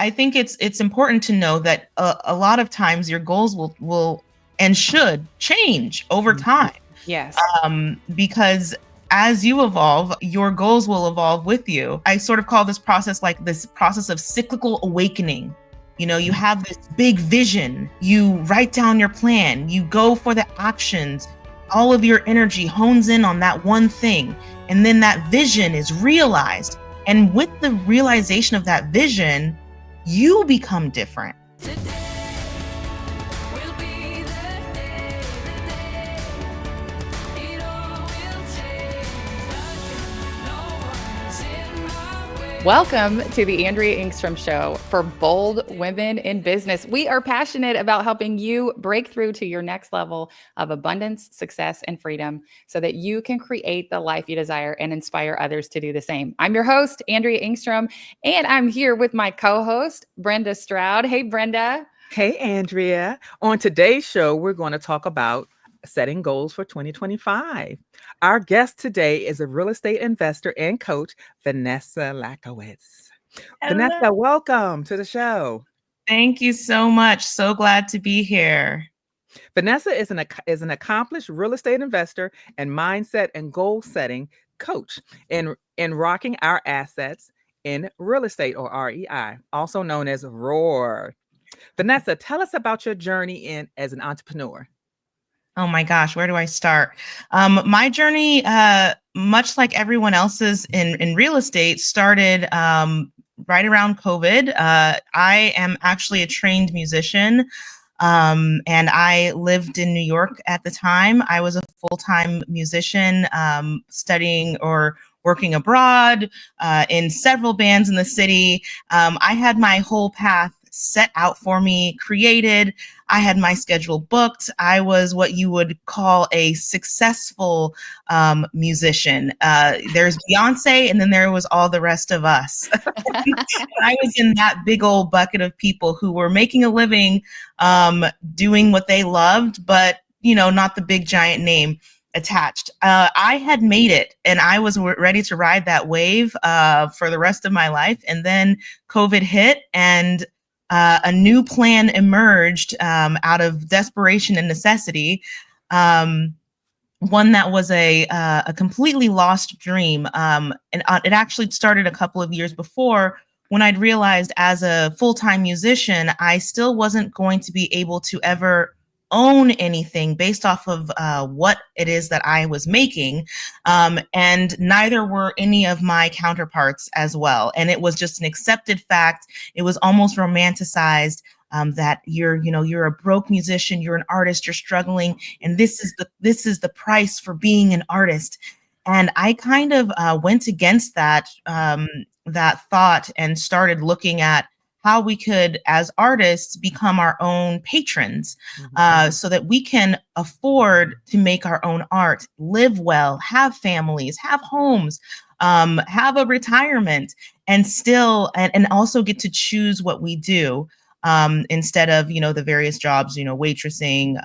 I think it's important to know that a lot of times your goals will and should change over time. Yes. Because as you evolve, your goals will evolve with you. I sort of call this process like this process of cyclical awakening. You have this big vision, you write down your plan, you go for the actions, all of your energy hones in on that one thing, and then that vision is realized. And with the realization of that vision, you become different. Welcome to the Andrea Engstrom Show for bold women in business. We are passionate about helping you break through to your next level of abundance, success, and freedom so that you can create the life you desire and inspire others to do the same. I'm your host, Andrea Engstrom, and I'm here with my co-host, Brenda Stroud. Hey, Brenda. Hey, Andrea. On today's show, we're going to talk about setting goals for 2025. Our guest today is a real estate investor and coach, Vanessa Lackowitz. Hello. Vanessa, welcome to the show. Thank you so much. So glad to be here. Vanessa is an accomplished real estate investor and mindset and goal setting coach in rocking our assets in real estate, or REI, also known as ROAR. Vanessa, tell us about your journey as an entrepreneur. Oh my gosh, where do I start? My journey, much like everyone else's in real estate, started right around COVID. I am actually a trained musician, and I lived in New York at the time. I was a full-time musician, studying or working abroad in several bands in the city. I had my whole path set out for me, created. I had my schedule booked. I was what you would call a successful musician. There's Beyonce, and then there was all the rest of us. I was in that big old bucket of people who were making a living, doing what they loved, but not the big giant name attached. I had made it, and I was ready to ride that wave for the rest of my life. And then COVID hit, and a new plan emerged out of desperation and necessity. One that was a completely lost dream. And it actually started a couple of years before, when I'd realized as a full-time musician, I still wasn't going to be able to ever own anything based off of what it is that I was making. And neither were any of my counterparts as well. And it was just an accepted fact. It was almost romanticized, that you're a broke musician, you're an artist, you're struggling, and this is the price for being an artist. And I kind of went against that thought and started looking at how we could, as artists, become our own patrons, so that we can afford to make our own art, live well, have families, have homes, have a retirement, and still, and also get to choose what we do, instead of, the various jobs, waitressing,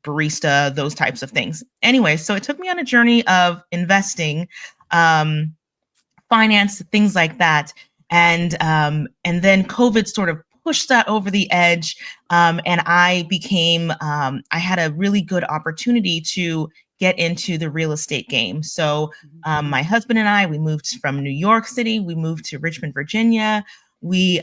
barista, those types of things. Anyway, so it took me on a journey of investing, finance, things like that. And then COVID sort of pushed that over the edge. And I had a really good opportunity to get into the real estate game. So my husband and I, we moved from New York City, we moved to Richmond, Virginia. We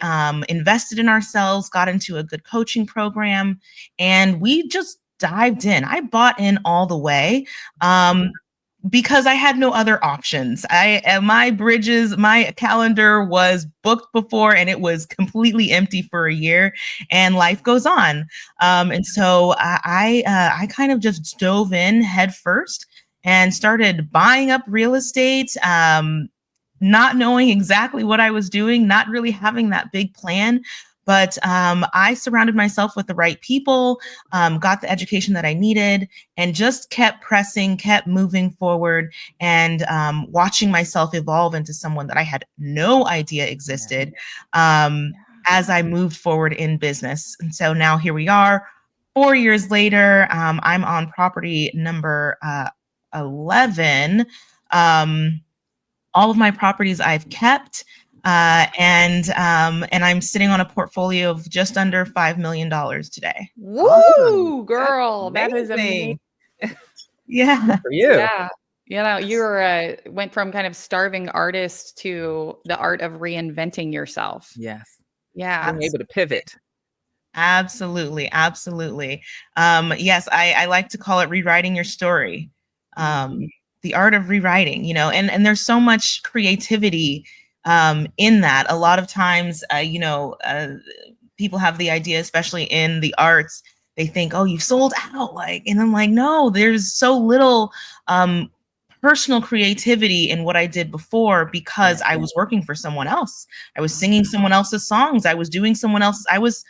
invested in ourselves, got into a good coaching program, and we just dived in. I bought in all the way. Because I had no other options. My calendar was booked before, and it was completely empty for a year, and life goes on. And so I kind of just dove in head first and started buying up real estate, not knowing exactly what I was doing, not really having that big plan. But I surrounded myself with the right people, got the education that I needed, and just kept pressing, kept moving forward, and watching myself evolve into someone that I had no idea existed, as I moved forward in business. And so now here we are, 4 years later. I'm on property number 11. All of my properties I've kept. And I'm sitting on a portfolio of just under $5 million today. Woo, Awesome. girl, That's that is amazing. Yeah. For you. Yeah. You know, you were went from kind of starving artist to the art of reinventing yourself. Yes. Yeah. Being able to pivot. Absolutely. Absolutely. Yes, I like to call it rewriting your story. The art of rewriting, you know, and there's so much creativity in that. A lot of times, people have the idea, especially in the arts, they think, oh, you sold out, like, and I'm like, no, there's so little personal creativity in what I did before because I was working for someone else. I was singing someone else's songs. I was doing someone else's, I was,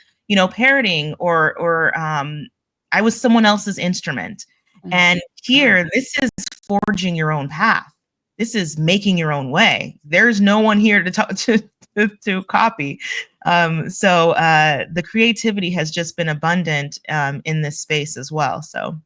parroting or I was someone else's instrument. And here, this is forging your own path. This is making your own way. There's no one here to talk to copy. So the creativity has just been abundant in this space as well. So.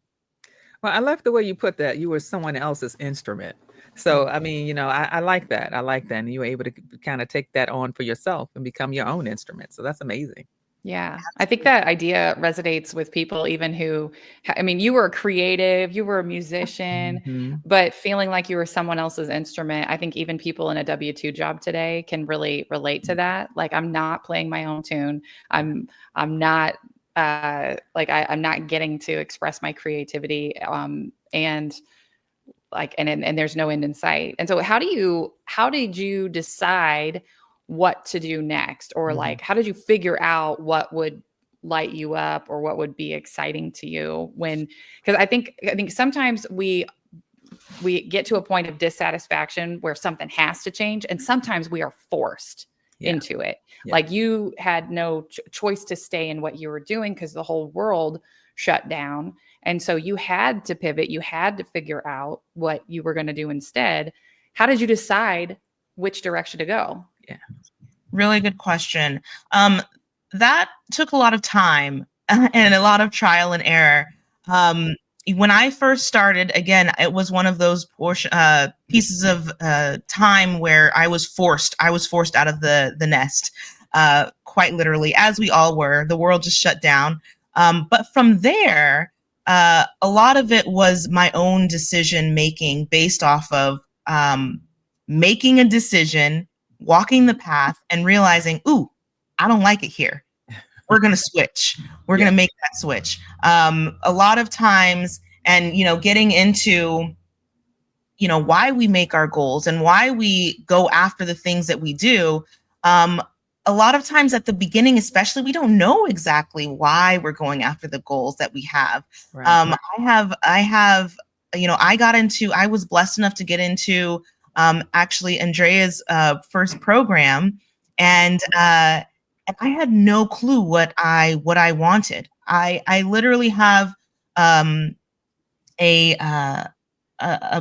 Well, I love the way you put that. You were someone else's instrument. So, I mean, I like that. I like that. And you were able to kind of take that on for yourself and become your own instrument. So that's amazing. Yeah. I think that idea resonates with people even who, I mean, you were a creative, you were a musician, but feeling like you were someone else's instrument. I think even people in a W-2 job today can really relate to that. Like, I'm not playing my own tune. I'm not I'm not getting to express my creativity. And there's no end in sight. And so how did you decide what to do next? Or like, how did you figure out what would light you up or what would be exciting to you because I think sometimes we get to a point of dissatisfaction where something has to change. And sometimes we are forced into it. Like you had no choice to stay in what you were doing because the whole world shut down. And so you had to pivot. You had to figure out what you were going to do instead. How did you decide which direction to go? Yeah. Really good question. That took a lot of time and a lot of trial and error. When I first started, again, it was one of those pieces of time where I was forced out of the nest, quite literally, as we all were. The world just shut down. But from there, a lot of it was my own decision making based off of making a decision, walking the path, and realizing, ooh, I don't like it here. We're going to switch. We're going to make that switch. A lot of times, and, getting into, why we make our goals and why we go after the things that we do. A lot of times at the beginning, especially, we don't know exactly why we're going after the goals that we have. Right. I was blessed enough to get into actually Andrea's first program, and I had no clue what I wanted. I literally have a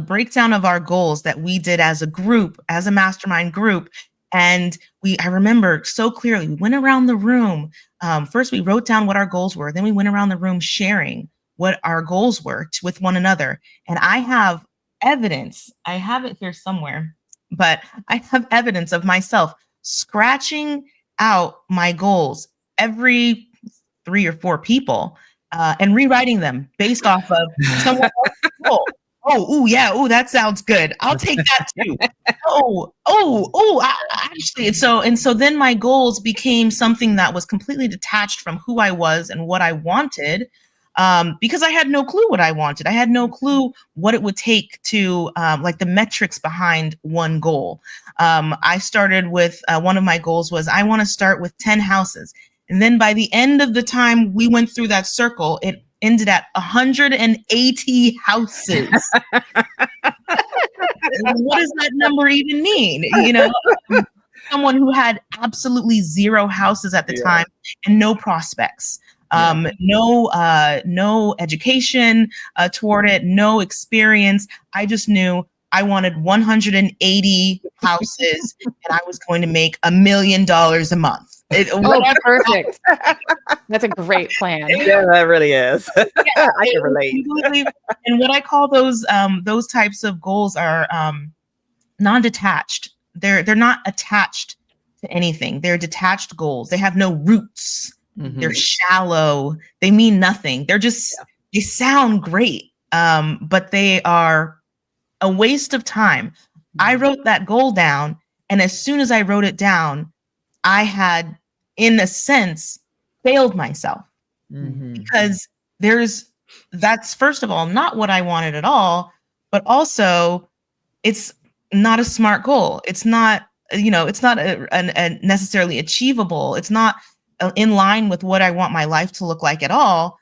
breakdown of our goals that we did as a group, as a mastermind group. And I remember so clearly, we went around the room. First, we wrote down what our goals were. Then we went around the room sharing what our goals were with one another. And I have evidence. I have it here somewhere, but I have evidence of myself scratching out my goals every 3 or 4 people and rewriting them based off of someone else's goal. Oh, that sounds good. I'll take that too. Actually, and so then my goals became something that was completely detached from who I was and what I wanted, because I had no clue what I wanted. I had no clue what it would take to like the metrics behind one goal. I started with one of my goals was I want to start with 10 houses. And then by the end of the time we went through that circle, it ended at 180 houses. What does that number even mean? Someone who had absolutely 0 houses at the time and no prospects, no education toward it, no experience. I just knew I wanted 180 houses and I was going to make $1 million a month. Perfect. That's a great plan. Yeah, that really is. I can relate. And what I call those types of goals are non-detached. They're not attached to anything. They're detached goals. They have no roots. Mhm. They're shallow. They mean nothing. They're just, they sound great, but they are a waste of time. I wrote that goal down, and as soon as I wrote it down, I had, in a sense, failed myself, Mhm. because that's first of all not what I wanted at all, but also it's not a smart goal. It's not, it's not a necessarily achievable. It's not in line with what I want my life to look like at all.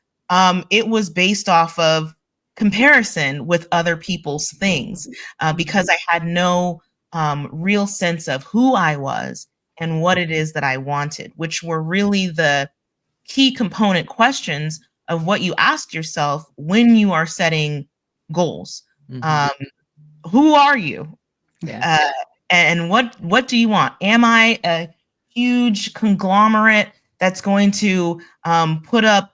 It was based off of comparison with other people's things, because I had no real sense of who I was and what it is that I wanted, which were really the key component questions of what you ask yourself when you are setting goals. Mhm. Who are you? Yeah. And what do you want? Am I a huge conglomerate that's going to put up,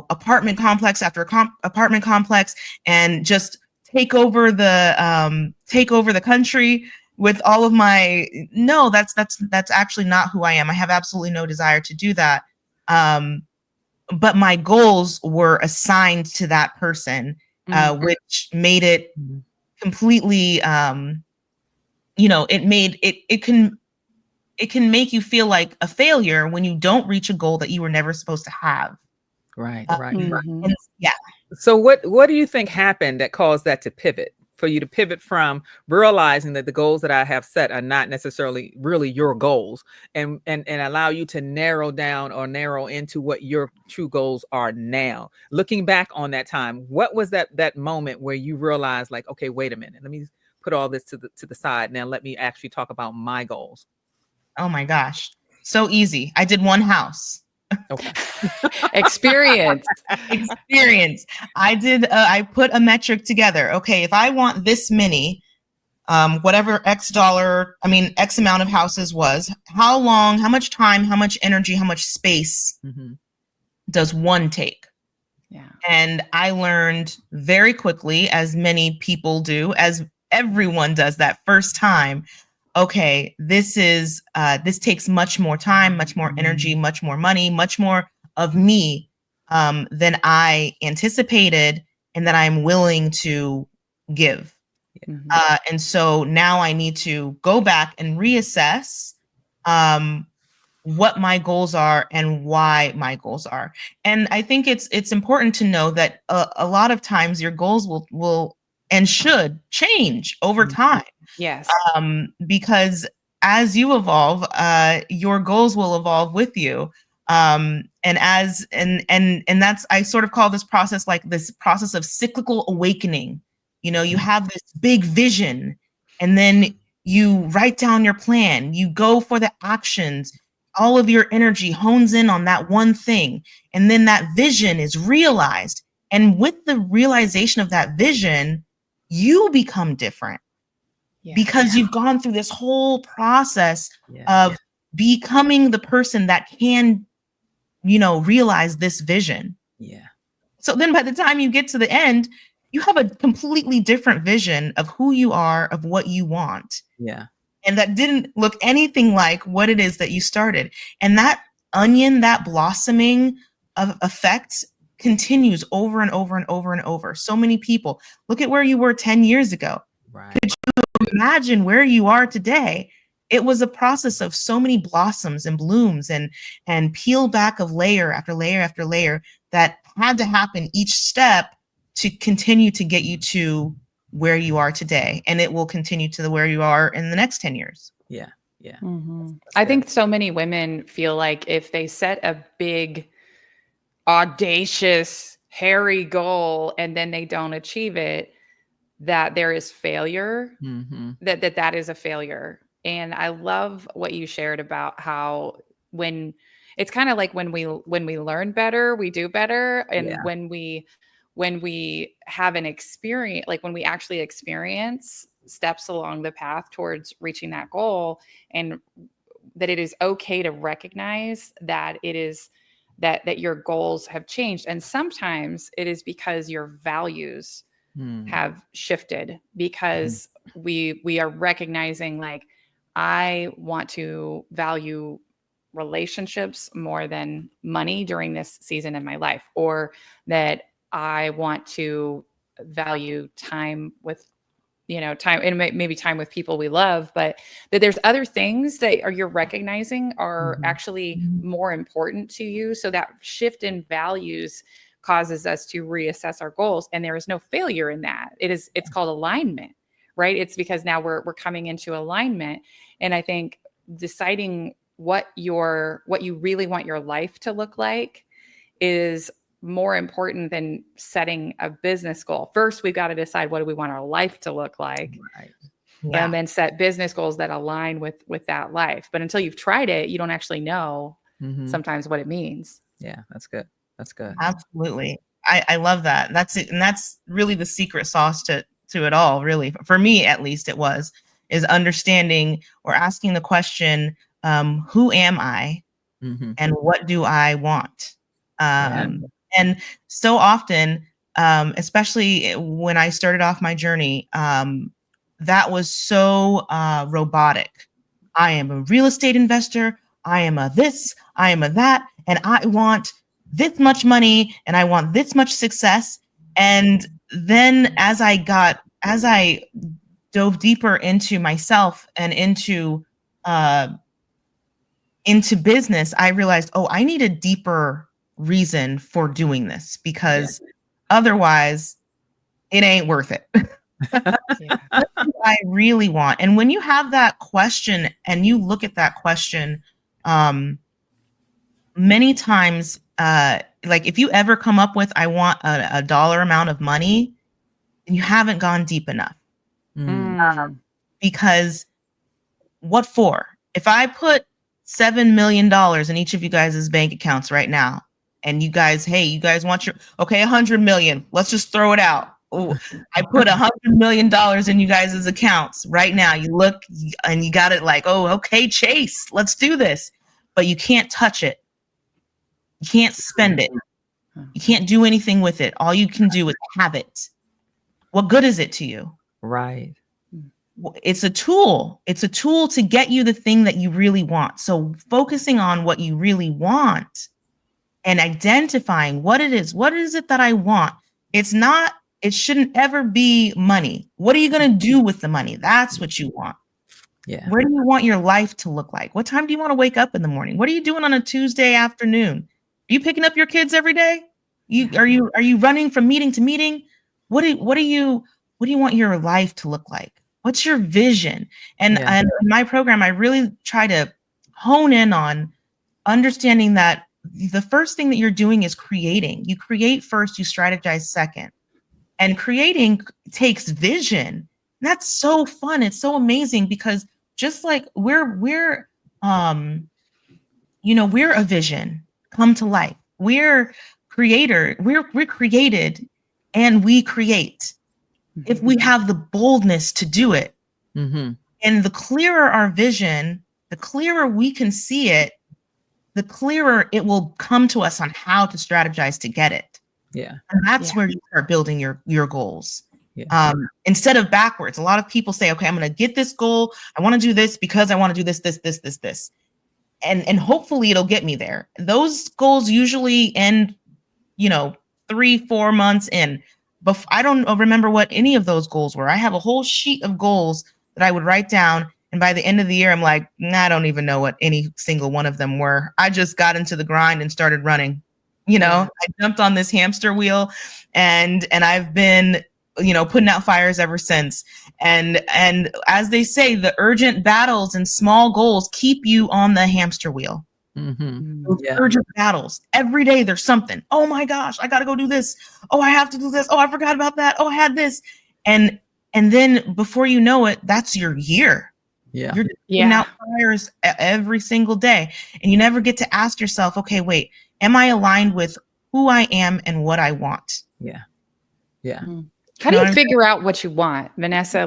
apartment complex after apartment complex and just take over the country with all of my? No, that's actually not who I am. I have absolutely no desire to do that. But my goals were assigned to that person, which made it Mhm. completely, it can make you feel like a failure when you don't reach a goal that you were never supposed to have. Right. Uh, Right. Mhm. and yeah. So what do you think happened that caused that to pivot? For you to pivot from realizing that the goals that I have set are not necessarily really your goals, and allow you to narrow down or narrow into what your true goals are now. Looking back on that time, what was that moment where you realized, like, okay, wait a minute, let me put all this to the side. Now let me actually talk about my goals. Oh my gosh. So easy. I did one house. Okay. Experience. Experience. I put a metric together. Okay, if I want this many, whatever X amount of houses was, how long, how much time, how much energy, how much space Mhm. does one take? Yeah. And I learned very quickly, as many people do, as everyone does that first time, okay, this takes much more time, much more energy, much more money, much more of me than I anticipated and that I'm willing to give. Mhm. And so now I need to go back and reassess um, what my goals are and why my goals are. And I think it's important to know that a lot of times your goals will and should change over Mhm. time, Yes. because as you evolve, your goals will evolve with you. And that's, I sort of call this process like this process of cyclical awakening. You have this big vision, and then you write down your plan, you go for the actions, all of your energy hones in on that one thing, and then that vision is realized. And with the realization of that vision, you become different Yeah. because you've gone through this whole process Yeah. of becoming the person that can, realize this vision. Yeah. So then by the time you get to the end, you have a completely different vision of who you are, of what you want. Yeah. And that didn't look anything like what it is that you started. And that onion, that blossoming of effect continues over and over and over and over. So many people, look at where you were 10 years ago. Right. Imagine where you are today. It was a process of so many blossoms and blooms and peel back of layer after layer after layer that had to happen each step to continue to get you to where you are today. And it will continue to where you are in the next 10 years. Yeah. Yeah. Mhm. That's I good. think so many women feel like if they set a big, audacious, hairy goal and then they don't achieve it, that there is failure, Mhm. that is a failure. And I love what you shared about how when it's kind of like when we learn better, we do better. And Yeah. when we have an experience, like when we actually experience steps along the path towards reaching that goal, and that it is okay to recognize that it is that your goals have changed. And sometimes it is because your values Mm. have shifted, because we are recognizing, like, I want to value relationships more than money during this season in my life, or that I want to value time with, time, and maybe time with people we love, but that there's other things that you're recognizing are actually more important to you. So that shift in values causes us to reassess our goals, and there is no failure in that. It's called alignment, right? It's because now we're coming into alignment. And I think deciding what you really want your life to look like is more important than setting a business goal. First, we've got to decide what do we want our life to look like, Right. and then set business goals that align with that life. But until you've tried it, you don't actually know sometimes what it means. Yeah, that's good. That's good. Absolutely. I love that. That's it. And that's really the secret sauce to it all, really. For me, at least is understanding or asking the question, who am I and what do I want? And so often, especially when I started off my journey, that was so robotic. I am a real estate investor. I am a this, I am a that, and I want this much money and I want this much success. And then as I dove deeper into myself and into business, I realized, oh, I need a deeper reason for doing this, because otherwise it ain't worth it. What do I really want? And when you have that question and you look at that question, many times, like if you ever come up with, I want a dollar amount of money, you haven't gone deep enough. Because what for? If I put $7 million in each of you guys' bank accounts right now, and you guys want okay, 100 million, let's just throw it out. Oh, I put $100 million in you guys' accounts right now. You look and you got it like, oh, okay, Chase, let's do this. But you can't touch it. You can't spend it. You can't do anything with it. All you can do is have it. What good is it to you? Right. It's a tool. It's a tool to get you the thing that you really want. So focusing on what you really want and identifying what it is that I want. It shouldn't ever be money. What are you going to do with the money? That's what you want. Yeah. Where do you want your life to look like? What time do you want to wake up in the morning? What are you doing on a Tuesday afternoon? Are you picking up your kids every day? Are you running from meeting to meeting? What do you want your life to look like? What's your vision? And in my program, I really try to hone in on understanding that the first thing that you're doing is creating. You create first, you strategize second. And creating takes vision. That's so fun. It's so amazing, because just like we're a vision come to life. We're creator. We're created, and we create if we have the boldness to do it. And the clearer our vision, the clearer we can see it, the clearer it will come to us on how to strategize to get it. Yeah. And that's where you start building your goals. Yeah. Instead of backwards. A lot of people say, okay, I'm going to get this goal. I want to do this because I want to do this. And hopefully it'll get me there. Those goals usually end, 3-4 months in. But I don't remember what any of those goals were. I have a whole sheet of goals that I would write down. And by the end of the year, I'm like, I don't even know what any single one of them were. I just got into the grind and started running. I jumped on this hamster wheel, and I've been, putting out fires ever since. And as they say, the urgent battles and small goals keep you on the hamster wheel. Those urgent battles. Every day there's something. Oh my gosh, I got to go do this. Oh, I have to do this. Oh, I forgot about that. Oh, I had this. And then before you know it, that's your year. Yeah. You're putting out fires every single day. And you never get to ask yourself, okay, wait, am I aligned with who I am and what I want? Yeah. Yeah. How do you figure out what you want, Vanessa?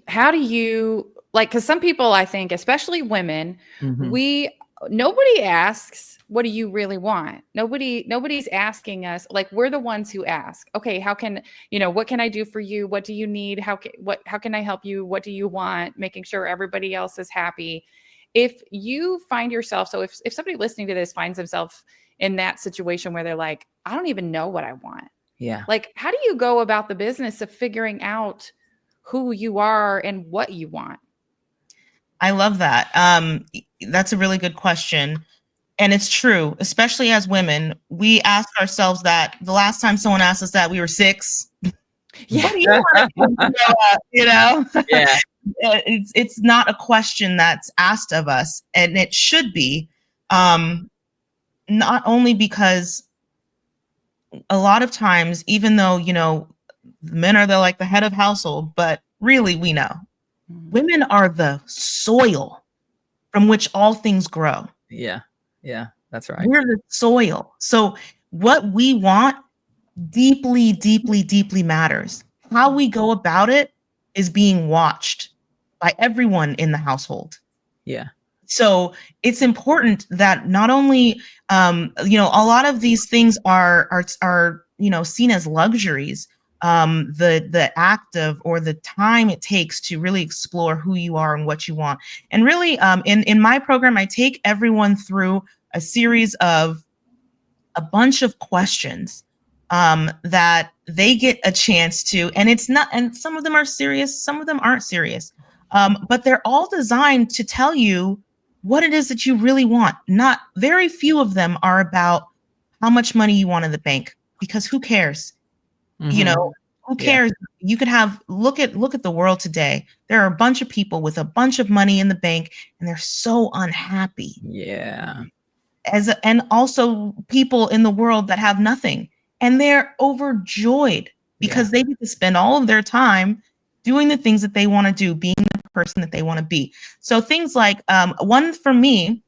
How do you, because some people, I think, especially women, we nobody asks, what do you really want? Nobody's asking us. Like, we're the ones who ask, okay, how can, what can I do for you? What do you need? How can I help you? What do you want? Making sure everybody else is happy. If you find yourself, so if somebody listening to this finds themselves in that situation where they're like, I don't even know what I want. Yeah. Like, how do you go about the business of figuring out who you are and what you want? I love that. That's a really good question. And it's true, especially as women, we ask ourselves that the last time someone asked us that, we were 6. Yeah. What do you want to grow up, Yeah. It's not a question that's asked of us, and it should be, not only because a lot of times, even though, men are like the head of household, but really we know women are the soil from which all things grow. Yeah. Yeah. That's right. We're the soil. So what we want deeply, deeply, deeply matters. How we go about it is being watched by everyone in the household. Yeah. So it's important that not only, a lot of these things are seen as luxuries. The act of, or the time it takes to really explore who you are and what you want. And really, in my program, I take everyone through a series of a bunch of questions that they get a chance to, and some of them are serious, some of them aren't serious, but they're all designed to tell you what it is that you really want. Not very few of them are about how much money you want in the bank, because who cares? Who cares? Yeah. You could look at the world today. There are a bunch of people with a bunch of money in the bank, and they're so unhappy. Yeah. And also people in the world that have nothing, and they're overjoyed because they get to spend all of their time doing the things that they want to do, being the person that they want to be. So things like, one for me,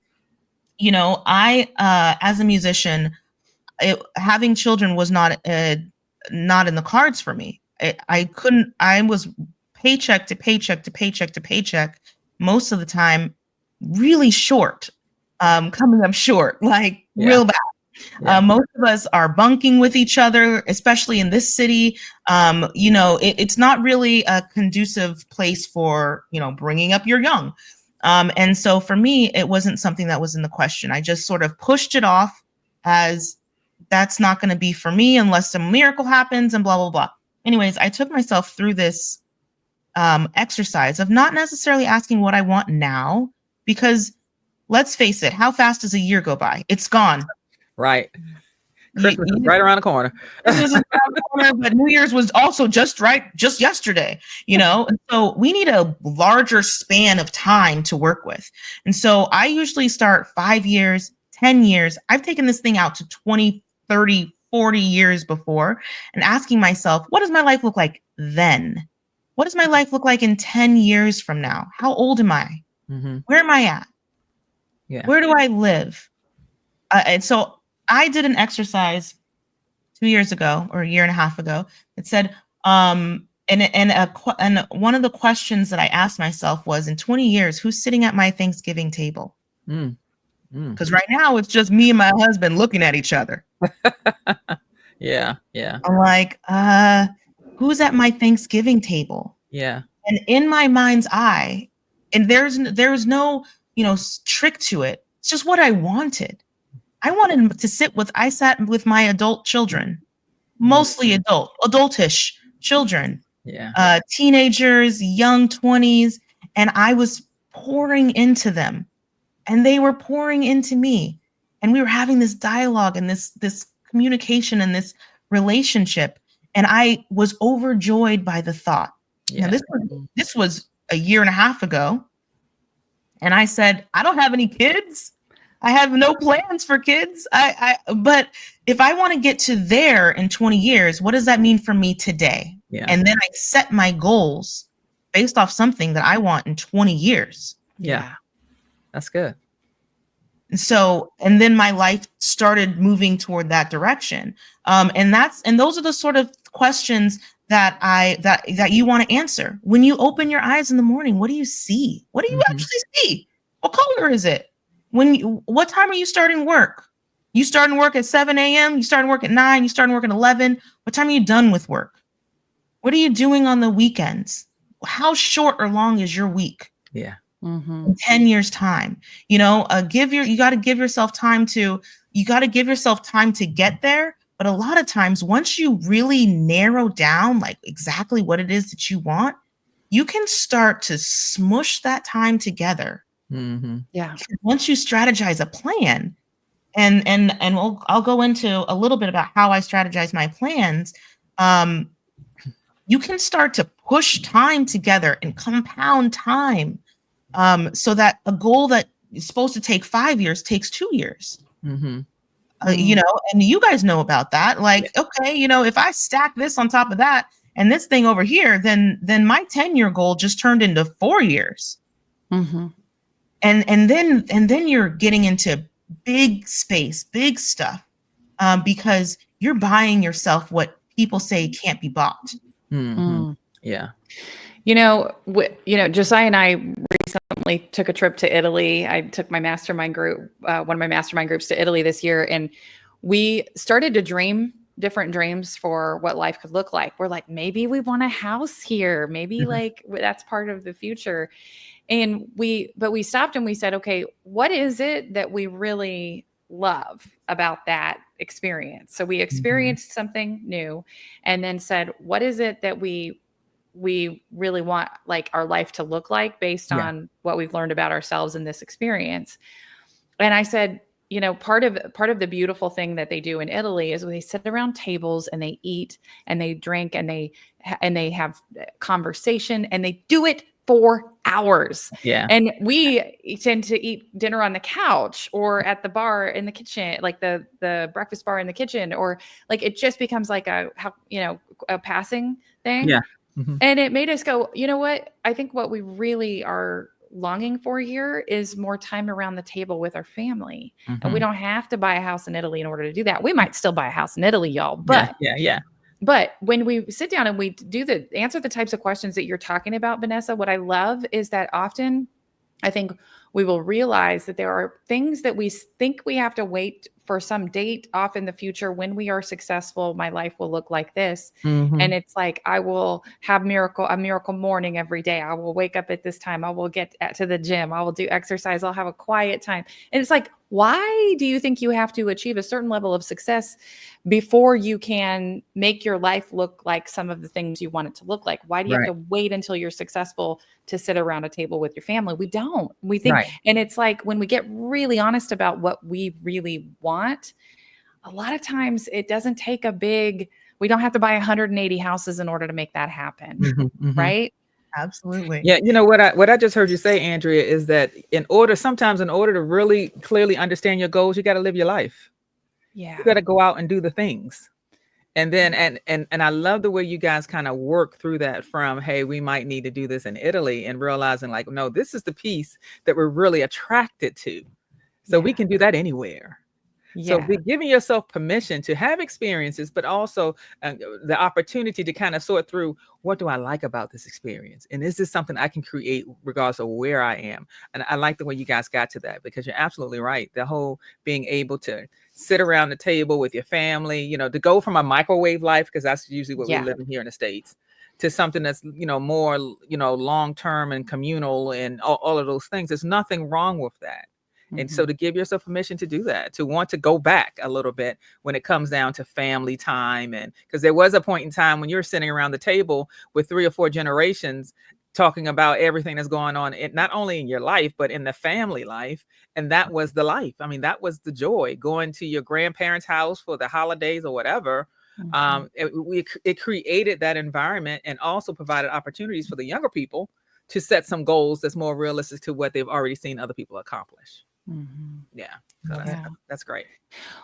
I, as a musician, having children was not in the cards for me. I was paycheck to paycheck to paycheck to paycheck most of the time, really short, coming up short, like real bad. Yeah. Most of us are bunking with each other, especially in this city. It's not really a conducive place for, bringing up your young. And so for me, it wasn't something that was in the question. I just sort of pushed it off as that's not going to be for me unless some miracle happens and blah, blah, blah. Anyways, I took myself through this exercise of not necessarily asking what I want now, because let's face it, how fast does a year go by? It's gone. Right. Christmas is right around the corner. But New Year's was also just yesterday, And so we need a larger span of time to work with. And so I usually start 5 years, 10 years. I've taken this thing out to 20, 30, 40 years before, and asking myself, what does my life look like then? What does my life look like in 10 years from now? How old am I? Mm-hmm. Where am I at? Yeah. Where do I live? And so I did an exercise 2 years ago, or a year and a half ago. It said, and one of the questions that I asked myself was, in 20 years, who's sitting at my Thanksgiving table? Because right now it's just me and my husband looking at each other. Yeah. I'm like, who's at my Thanksgiving table? Yeah. And in my mind's eye, and there's no, trick to it. It's just what I wanted. I wanted to I sat with my adult children, mostly adultish children, teenagers, young 20s, and I was pouring into them, and they were pouring into me, and we were having this dialogue and this communication and this relationship, and I was overjoyed by the thought. Yeah. Now, this was a year and a half ago, and I said, I don't have any kids. I have no plans for kids. But if I want to get to there in 20 years, what does that mean for me today? Yeah. And then I set my goals based off something that I want in 20 years. Yeah. That's good. And then my life started moving toward that direction. And those are the sort of questions that you want to answer. When you open your eyes in the morning, what do you see? What do you actually see? What color is it? What time are you starting work? You starting work at 7 a.m., you starting work at 9, you starting work at 11. What time are you done with work? What are you doing on the weekends? How short or long is your week? Yeah. Mm-hmm. In 10 years time, you got to give yourself time to get there. But a lot of times, once you really narrow down like exactly what it is that you want, you can start to smush that time together. Mm-hmm. Yeah. Once you strategize a plan, and I'll go into a little bit about how I strategize my plans. You can start to push time together and compound time, so that a goal that is supposed to take 5 years takes 2 years. Mm-hmm. And you guys know about that. Yeah. Like, okay, if I stack this on top of that and this thing over here, then my 10-year goal just turned into 4 years. Mm-hmm. And then you're getting into big space, big stuff, because you're buying yourself what people say can't be bought. Mm-hmm. Yeah. Josiah and I recently took a trip to Italy. I took my mastermind group, one of my mastermind groups, to Italy this year, and we started to dream different dreams for what life could look like. We're like, maybe we want a house here. Maybe like that's part of the future. And we stopped and we said, okay, what is it that we really love about that experience? So we experienced something new and then said, what is it that we really want like our life to look like based on what we've learned about ourselves in this experience? And I said, part of the beautiful thing that they do in Italy is when they sit around tables and they eat and they drink and they have conversation and they do it for hours. Yeah. And we tend to eat dinner on the couch or at the bar in the kitchen, like the breakfast bar in the kitchen, or like it just becomes like a passing thing. Yeah. Mm-hmm. And it made us go, you know what? I think what we really are longing for here is more time around the table with our family. And we don't have to buy a house in Italy in order to do that. We might still buy a house in Italy, y'all, but But when we sit down and we do answer the types of questions that you're talking about, Vanessa, what I love is that often I think we will realize that there are things that we think we have to wait for some date off in the future. When we are successful, my life will look like this. And it's like, I will have a miracle morning every day. I will wake up at this time. I will get to the gym. I will do exercise. I'll have a quiet time. And it's like, why do you think you have to achieve a certain level of success before you can make your life look like some of the things you want it to look like? Why do you have to wait until you're successful to sit around a table with your family? We don't. We think, and it's like when we get really honest about what we really want, a lot of times it doesn't take we don't have to buy 180 houses in order to make that happen. Right? Absolutely. Yeah. You know, what I just heard you say, Andrea, is that sometimes in order to really clearly understand your goals, you got to live your life. Yeah. You got to go out and do the things. And then, and I love the way you guys kind of work through that from, hey, we might need to do this in Italy, and realizing like, no, this is the piece that we're really attracted to. So we can do that anywhere. So be giving yourself permission to have experiences, but also the opportunity to kind of sort through, what do I like about this experience? And is this something I can create regardless of where I am? And I like the way you guys got to that, because you're absolutely right. The whole being able to sit around the table with your family, to go from a microwave life, because that's usually what we live in here in the States, to something that's, more, long-term and communal and all of those things. There's nothing wrong with that. And so to give yourself permission to do that, to want to go back a little bit when it comes down to family time. And because there was a point in time when you're sitting around the table with 3 or 4 generations talking about everything that's going on, not only in your life, but in the family life. And that was the life. I mean, that was the joy, going to your grandparents' house for the holidays or whatever. It created that environment and also provided opportunities for the younger people to set some goals that's more realistic to what they've already seen other people accomplish. So that's great.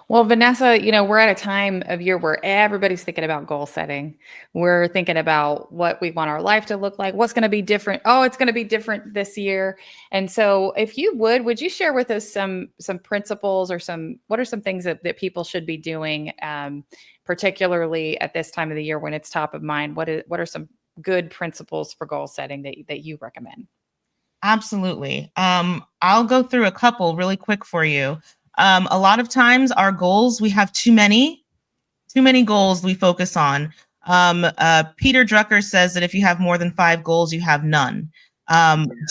Well, Vanessa, we're at a time of year where everybody's thinking about goal setting. We're thinking about what we want our life to look like. What's going to be different? Oh, it's going to be different this year. And so if you would you share with us some principles or what are some things that people should be doing, particularly at this time of the year when it's top of mind? What are some good principles for goal setting that you recommend? Absolutely. I'll go through a couple really quick for you. A lot of times our goals, we have too many goals we focus on. Peter Drucker says that if you have more than 5 goals, you have none.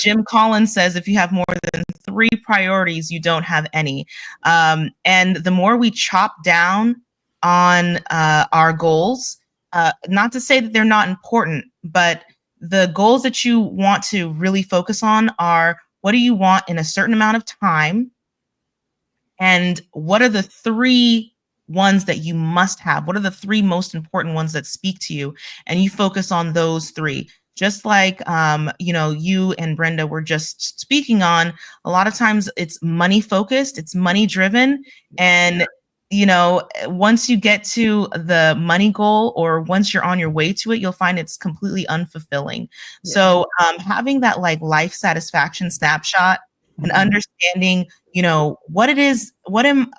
Jim Collins says if you have more than 3 priorities, you don't have any. And the more we chop down on our goals, not to say that they're not important, but the goals that you want to really focus on are what do you want in a certain amount of time? And what are the 3 ones that you must have? What are the 3 most important ones that speak to you? And you focus on those 3. Just like, you and Brenda were just speaking on, a lot of times it's money focused, it's money driven. And, once you get to the money goal or once you're on your way to it, you'll find it's completely unfulfilling. Yeah. So having that like life satisfaction snapshot and understanding, what it is, where am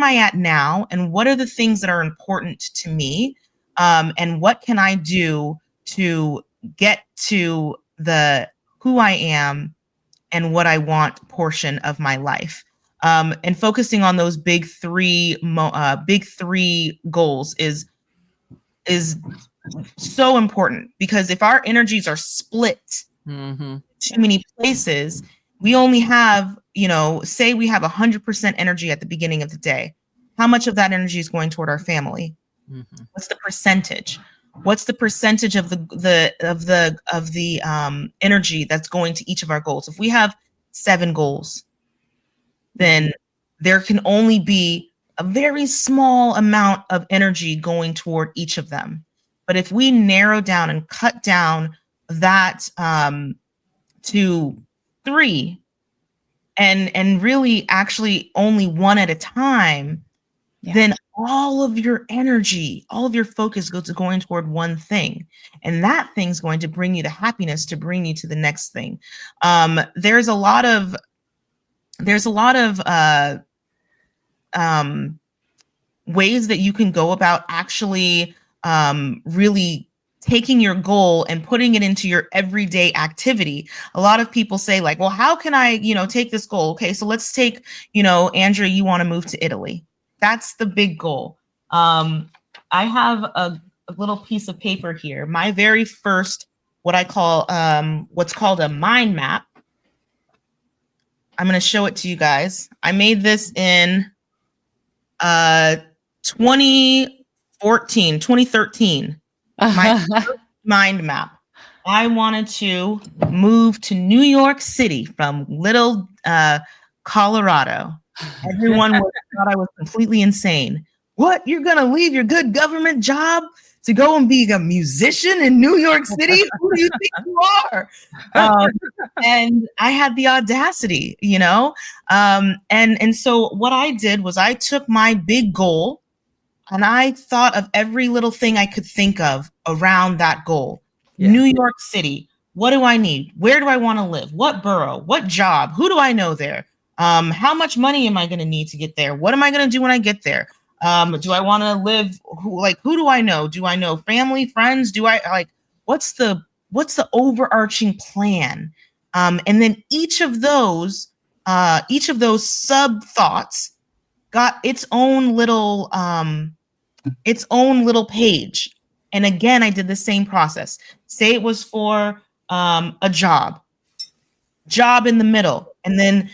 I at now? And what are the things that are important to me? And what can I do to get to the who I am and what I want portion of my life. And focusing on those big three goals is so important, because if our energies are split too many places, we only have, say we have 100% energy at the beginning of the day. How much of that energy is going toward our family? What's the percentage? What's the percentage of the energy that's going to each of our goals? If we have 7 goals, then there can only be a very small amount of energy going toward each of them. But if we narrow down and cut down that to 3 and really actually only one at a time, then all of your energy, all of your focus goes to going toward one thing. And that thing's going to bring you the happiness to bring you to the next thing. There's a lot of ways that you can go about actually really taking your goal and putting it into your everyday activity. A lot of people say like, well, how can I, take this goal? Okay, so let's take, Andrea, you want to move to Italy. That's the big goal. I have a little piece of paper here. My very first, what I call, what's called a mind map. I'm going to show it to you guys. I made this in 2013. My first mind map. I wanted to move to New York City from little Colorado. Everyone thought I was completely insane. What? You're going to leave your good government job to go and be a musician in New York City? Who do you think you are? And I had the audacity, and so what I did was I took my big goal and I thought of every little thing I could think of around that goal. Yeah. New York City. What do I need? Where do I want to live? What borough? What job? Who do I know there? How much money am I going to need to get there? What am I going to do when I get there? Do I want to live? Who do I know? Do I know family, friends? Do I what's the overarching plan? And then each of those sub thoughts got its own little page. And again, I did the same process. Say it was for a job in the middle, and then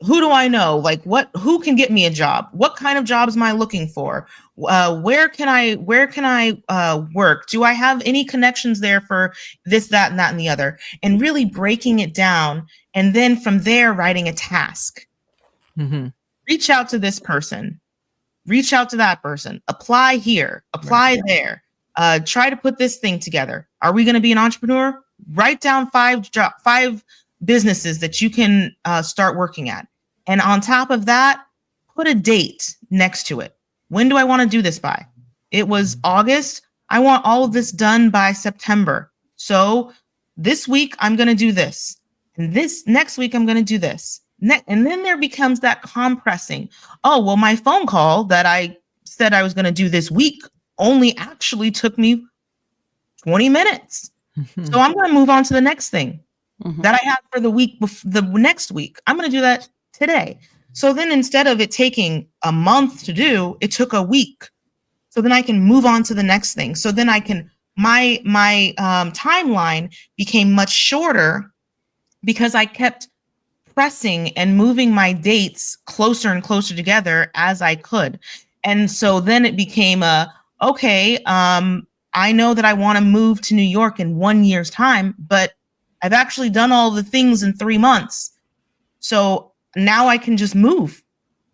who do I know? Who can get me a job? What kind of jobs am I looking for? Where can I work? Do I have any connections there for this, that, and that, and the other? And really breaking it down. And then from there, writing a task. Reach out to this person. Reach out to that person. Apply here. Apply there. Try to put this thing together. Are we going to be an entrepreneur? Write down 5 businesses that you can start working at. And on top of that, put a date next to it. When do I want to do this by? It was August. I want all of this done by September. So this week I'm going to do this. And this next week I'm going to do this. And then there becomes that compressing. Oh, well, my phone call that I said I was going to do this week only actually took me 20 minutes. So I'm going to move on to the next thing. that I have for the week, the next week. I'm going to do that today. So then instead of it taking a month to do, it took a week. So then I can move on to the next thing. So then I can, my timeline became much shorter because I kept pressing and moving my dates closer and closer together as I could. And so then it became okay, I know that I want to move to New York in 1 year's time, but I've actually done all the things in 3 months. So now I can just move.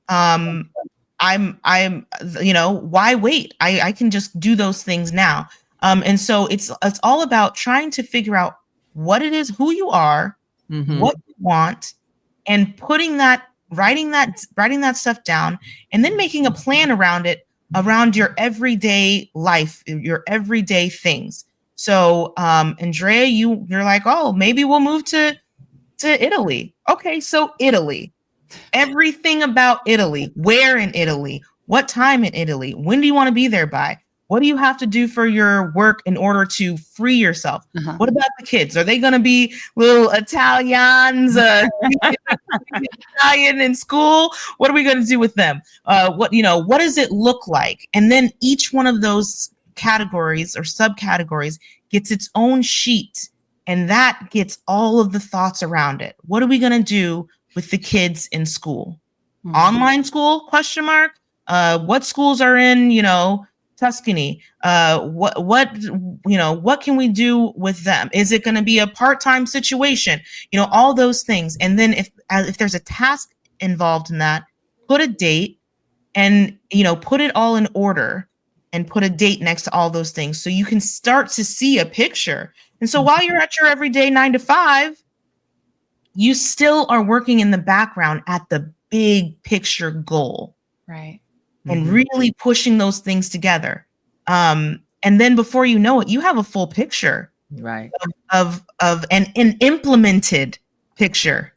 I'm, why wait? I can just do those things now. And so it's all about trying to figure out what it is, who you are, what you want, and writing that stuff down, and then making a plan around it, around your everyday life, your everyday things. So, Andrea, you're like, oh, maybe we'll move to Italy. Okay, so Italy. Everything about Italy. Where in Italy? What time in Italy? When do you want to be there by? What do you have to do for your work in order to free yourself? What about the kids? Are they going to be little Italians, Italian in school? What are we going to do with them? What does it look like? And then each one of those categories or subcategories gets its own sheet, and that gets all of the thoughts around it. What are we going to do with the kids in school? Online school, question mark. What schools are in, Tuscany? What can we do with them? Is it going to be a part-time situation? All those things. And then if there's a task involved in that, put a date and, put it all in order and put a date next to all those things so you can start to see a picture. And so while you're at your everyday 9 to 5, you still are working in the background at the big picture goal. Right. And really pushing those things together. And then before you know it, you have a full picture. Right. Of an implemented picture.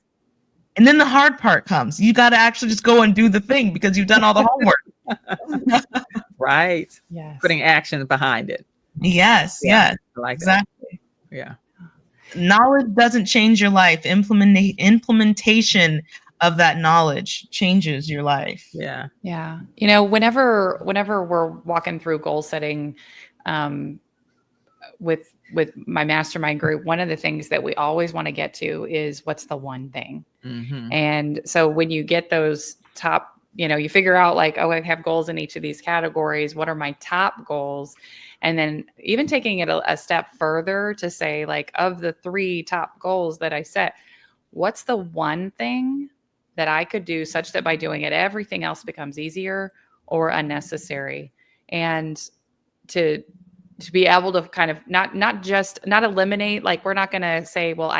And then the hard part comes. You got to actually just go and do the thing because you've done all the homework. Right. Yes. Putting action behind it. Yes. Yeah. Yes. Like Exactly. That. Yeah. Knowledge doesn't change your life. Implementation of that knowledge changes your life. Yeah. Yeah. Whenever we're walking through goal setting, with my mastermind group, one of the things that we always want to get to is what's the one thing. And so when you get those top, you figure out like, oh, I have goals in each of these categories. What are my top goals? And then even taking it a step further to say, like, of the 3 top goals that I set, what's the one thing that I could do such that by doing it, everything else becomes easier or unnecessary? And to be able to kind of not eliminate, like, we're not going to say, well,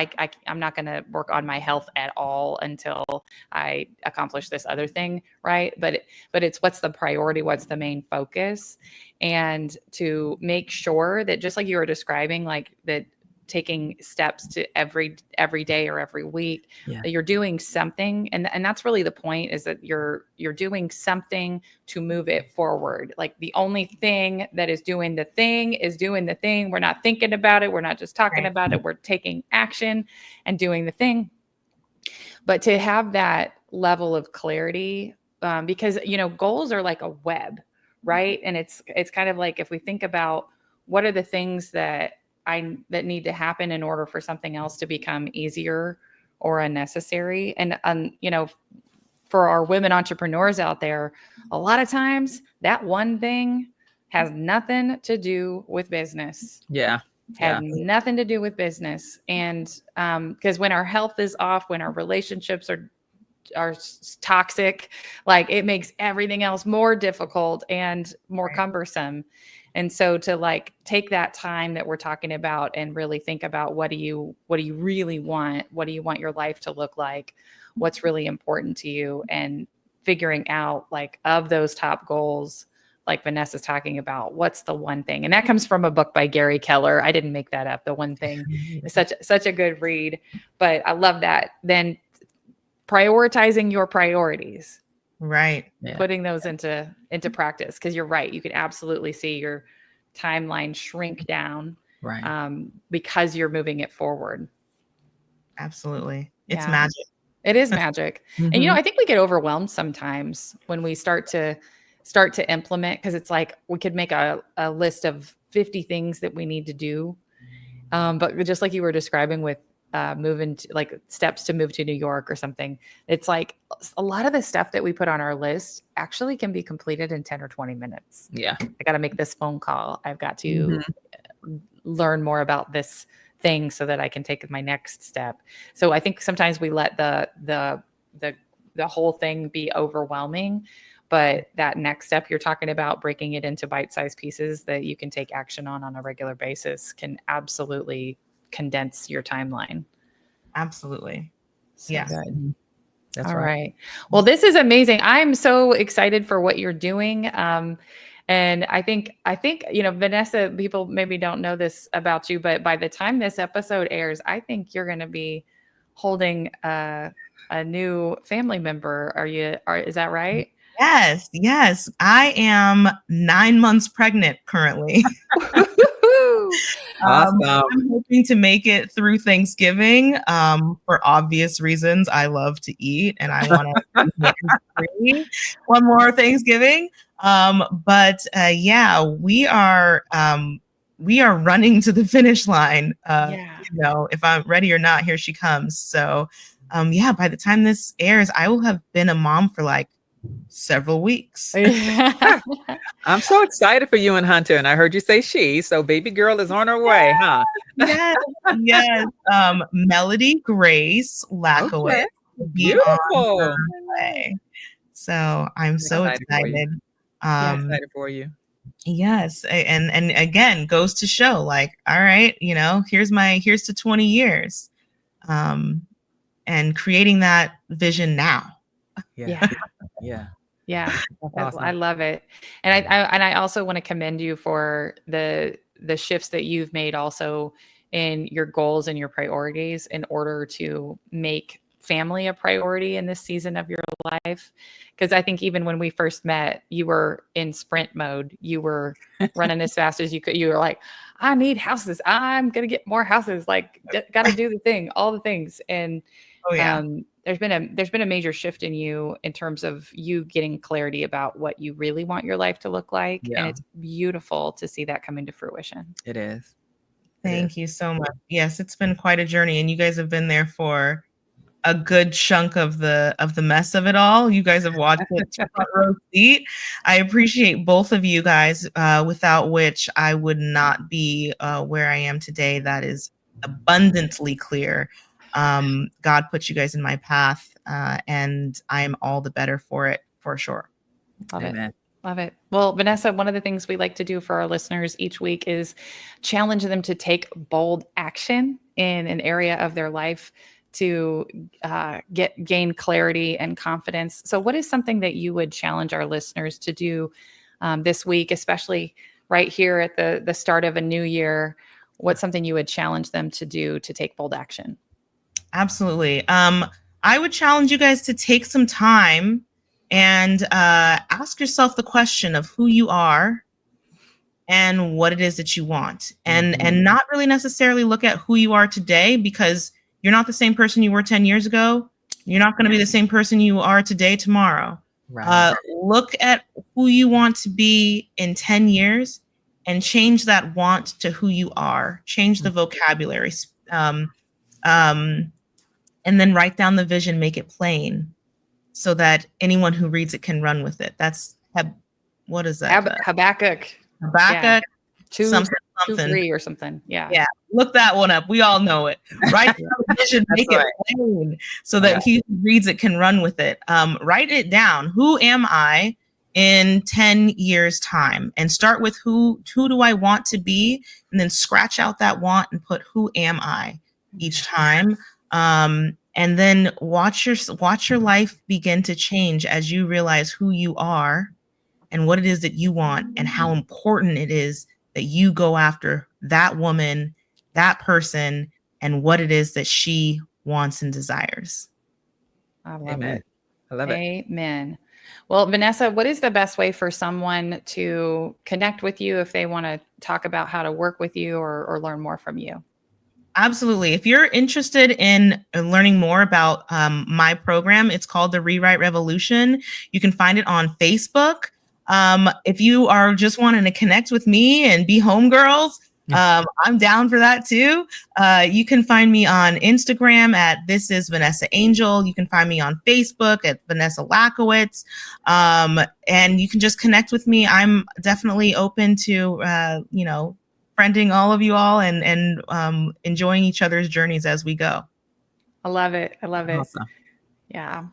I'm not going to work on my health at all until I accomplish this other thing. Right. But it's what's the priority, what's the main focus, and to make sure that, just like you were describing, like that, taking steps to every day or every week, that you're doing something. And that's really the point, is that you're doing something to move it forward. Like, the only thing that is doing the thing is doing the thing. We're not thinking about it. We're not just talking about it. We're taking action and doing the thing. But to have that level of clarity, because, goals are like a web, right? And it's kind of like, if we think about what are the things that need to happen in order for something else to become easier or unnecessary. And, for our women entrepreneurs out there, a lot of times that one thing has nothing to do with business. Yeah. Has nothing to do with business. And, because when our health is off, when our relationships are toxic, like, it makes everything else more difficult and more cumbersome. And so to, like, take that time that we're talking about and really think about, what do you really want? What do you want your life to look like? What's really important to you? And figuring out, like, of those top goals, like Vanessa's talking about, what's the one thing? And that comes from a book by Gary Keller. I didn't make that up. The One Thing is such a good read, but I love that. Then prioritizing your priorities. Right. Putting those into practice. Because you're right. You can absolutely see your timeline shrink down, right, because you're moving it forward. Absolutely. It's Yeah. magic. It is magic. And, Mhm. I think we get overwhelmed sometimes when we start to implement, because it's like we could make a list of 50 things that we need to do. But just like you were describing with moving to, like, steps to move to New York or something, it's like a lot of the stuff that we put on our list actually can be completed in 10 or 20 minutes. Yeah. I got to make this phone call. I've got to Mhm. learn more about this thing so that I can take my next step. So I think sometimes we let the whole thing be overwhelming, but that next step you're talking about, breaking it into bite-sized pieces that you can take action on a regular basis, can absolutely condense your timeline. Absolutely. So Yeah. good. Mhm. That's All right. right. Well, this is amazing. I'm so excited for what you're doing. And I think, Vanessa, people maybe don't know this about you, but by the time this episode airs, I think you're going to be holding a new family member. Is that right? Yes. Yes. I am 9 months pregnant currently. Awesome. I'm hoping to make it through Thanksgiving. For obvious reasons, I love to eat and I want to be hands-free one more Thanksgiving. But yeah, we are running to the finish line. Yeah. If I'm ready or not, here she comes. So, yeah, by the time this airs, I will have been a mom for like several weeks. I'm so excited for you and Hunter, and I heard you say she, so baby girl is on her way, huh? Yes, yes. Melody Grace Lackowitz Okay. will be on her Beautiful. way. So I'm I'm so excited for you. excited. Yeah. Excited for you. Yes, and again goes to show, like, all right, here's to 20 years, um, and creating that vision now. Yeah. Yeah. Yeah. Yeah. That's I awesome. love it. And I also want to commend you for the shifts that you've made also in your goals and your priorities in order to make family a priority in this season of your life. Because I think even when we first met, you were in sprint mode. You were running as fast as you could. You were like, I need houses. I'm gonna get more houses. Like, got to do the thing, all the things. And Oh yeah. there's been a major shift in you in terms of you getting clarity about what you really want your life to look like. Yeah. And it's beautiful to see that come into fruition. It is. Thank you so much. Yes, it's been quite a journey, and you guys have been there for a good chunk of the mess of it all. You guys have watched it front row seat. I appreciate both of you guys, without which I would not be where I am today. That is abundantly clear. God put you guys in my path, and I am all the better for it, for sure. Love Amen. it. Love it. Well, Vanessa, one of the things we like to do for our listeners each week is challenge them to take bold action in an area of their life to gain clarity and confidence. So, what is something that you would challenge our listeners to do this week, especially right here at the start of a new year? What's something you would challenge them to do to take bold action? Absolutely. I would challenge you guys to take some time and ask yourself the question of who you are and what it is that you want, and not really necessarily look at who you are today, because you're not the same person you were 10 years ago. You're not going to be the same person you are today, tomorrow. Right. Look at who you want to be in 10 years and change that want to who you are. Change the vocabulary. And then write down the vision, make it plain so that anyone who reads it can run with it. That's what is that? Habakkuk. Habakkuk, Two, something. 3 or something. Yeah. Yeah. Look that one up. We all know it. Write down the vision, make it plain so that he who reads it can run with it. Write it down. Who am I in 10 years time? And start with who do I want to be? And then scratch out that want and put who am I each time. And then watch your life begin to change as you realize who you are and what it is that you want and how important it is that you go after that woman, that person, and what it is that she wants and desires. I love Amen. it. I love it. Amen. Well, Vanessa, what is the best way for someone to connect with you if they want to talk about how to work with you or learn more from you? Absolutely. If you're interested in learning more about my program, it's called the Rewrite Revolution. You can find it on Facebook. If you are just wanting to connect with me and be homegirls, I'm down for that too. You can find me on Instagram at This Is Vanessa Angel. You can find me on Facebook at Vanessa Lackowitz. And you can just connect with me. I'm definitely open to, friending all of you all and enjoying each other's journeys as we go. I love it. I love it. Awesome. Yeah.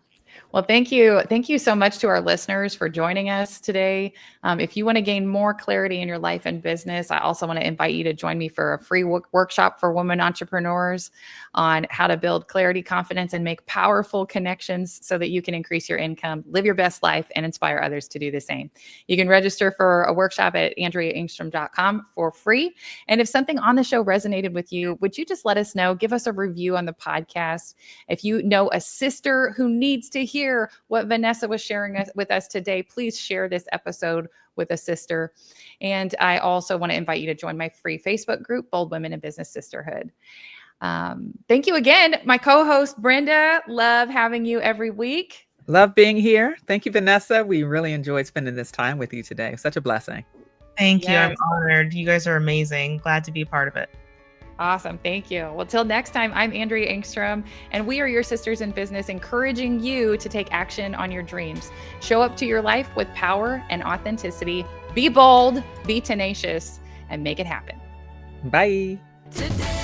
Well, thank you. Thank you so much to our listeners for joining us today. If you want to gain more clarity in your life and business, I also want to invite you to join me for a free workshop for women entrepreneurs on how to build clarity, confidence, and make powerful connections so that you can increase your income, live your best life, and inspire others to do the same. You can register for a workshop at andreaengstrom.com for free. And if something on the show resonated with you, would you just let us know? Give us a review on the podcast. If you know a sister who needs to hear what Vanessa was sharing with us today, please share this episode with a sister. And I also want to invite you to join my free Facebook group, Bold Women in Business Sisterhood. Thank you again, my co-host, Brenda. Love having you every week. Love being here. Thank you, Vanessa. We really enjoyed spending this time with you today. Such a blessing. Thank you. I'm honored. You guys are amazing. Glad to be a part of it. Awesome. Thank you. Well, till next time, I'm Andrea Engstrom, and we are your sisters in business, encouraging you to take action on your dreams. Show up to your life with power and authenticity. Be bold, be tenacious, and make it happen. Bye. Today.